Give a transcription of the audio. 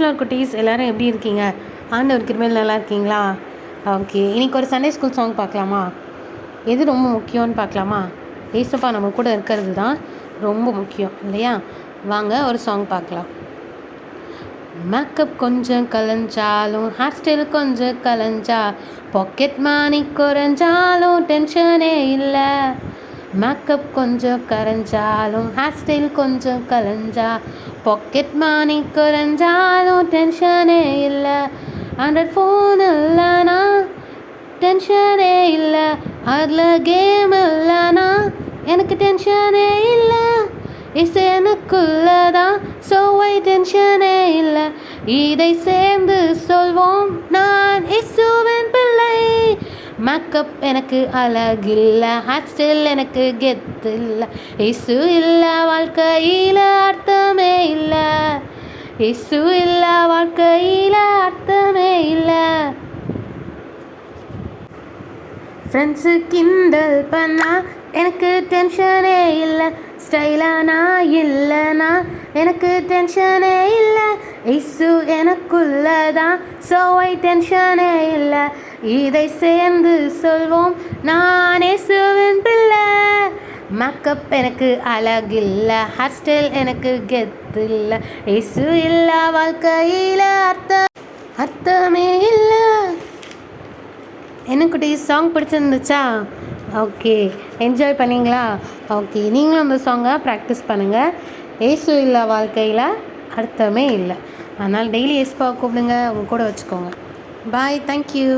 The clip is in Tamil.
பிரைஸ்லார் குட்டீஸ் எல்லோரும் எப்படி இருக்கீங்க? ஆண்டவர் கிருபையில் நல்லா இருக்கீங்களா? ஓகே, இன்றைக்கி ஒரு சண்டே ஸ்கூல் சாங் பார்க்கலாமா? எது ரொம்ப முக்கியம்னு பார்க்கலாமா? ஏசப்பா நம்ம கூட இருக்கிறது தான் ரொம்ப முக்கியம் இல்லையா? வாங்க ஒரு சாங் பார்க்கலாம். மேக்கப் கொஞ்சம் கலைஞ்சாலும், ஹேர் ஸ்டைல் கொஞ்சம் கலைஞ்சா, பாக்கெட் மணி குறைஞ்சாலும் டென்ஷனே இல்லை. மேக்கப் கொஞ்சம் கரைஞ்சாலும், ஹேர் ஸ்டைல் கொஞ்சம் கலைஞ்சா, பாக்கெட் மணி குறைஞ்சாலும் டென்ஷனே இல்லை. ஆண்ட்ராய்ட் ஃபோன் இல்லைனா டென்ஷனே இல்லை. அதில் கேம் இல்லைனா எனக்கு டென்ஷனே இல்லை. இசை எனக்குள்ளதான் சோவை டென்ஷனே இல்லை. இதை சேர்ந்து சொல்வோம், நான் இயேசுவின் பிள்ளை. மேக்கப் எனக்கு அழகில்லை, ஹேர் ஸ்டைல் எனக்கு கெத்து இல்லை. இயேசு இல்லை வாழ்க்கையில் அர்த்தமே இல்லை. இயேசு இல்லை வாழ்க்கையில் அர்த்தமே இல்லை. ஃப்ரெண்ட்ஸு கிண்டல் பண்ணா எனக்கு டென்ஷனே இல்லை. ஸ்டைலானா இல்லைனா எனக்கு டென்ஷனே இல்லை. இயேசு எனக்குள்ளதான் சோவை டென்ஷனே இல்லை. இதை சேர்ந்து சொல்வோம், நான் இயேசுவின் பிள்ளை. மேக்கப் எனக்கு அழகில்லை, ஹேர் ஸ்டைல் எனக்கு கெத்து இல்லை. இயேசு இல்லை வாழ்க்கையில் அர்த்தமே இல்லை. என்ன குட்டி, சாங் பிடிச்சிருந்துச்சா? ஓகே, என்ஜாய் பண்ணிங்களா? ஓகே, நீங்களும் அந்த சாங்கை ப்ராக்டிஸ் பண்ணுங்கள். இயேசு இல்லை வாழ்க்கையில் அர்த்தமே இல்லை. அதனால் டெய்லி இயேசுப்பாவை கூப்பிடுங்க, உங்கள் கூட வச்சுக்கோங்க. பாய், தேங்க்யூ.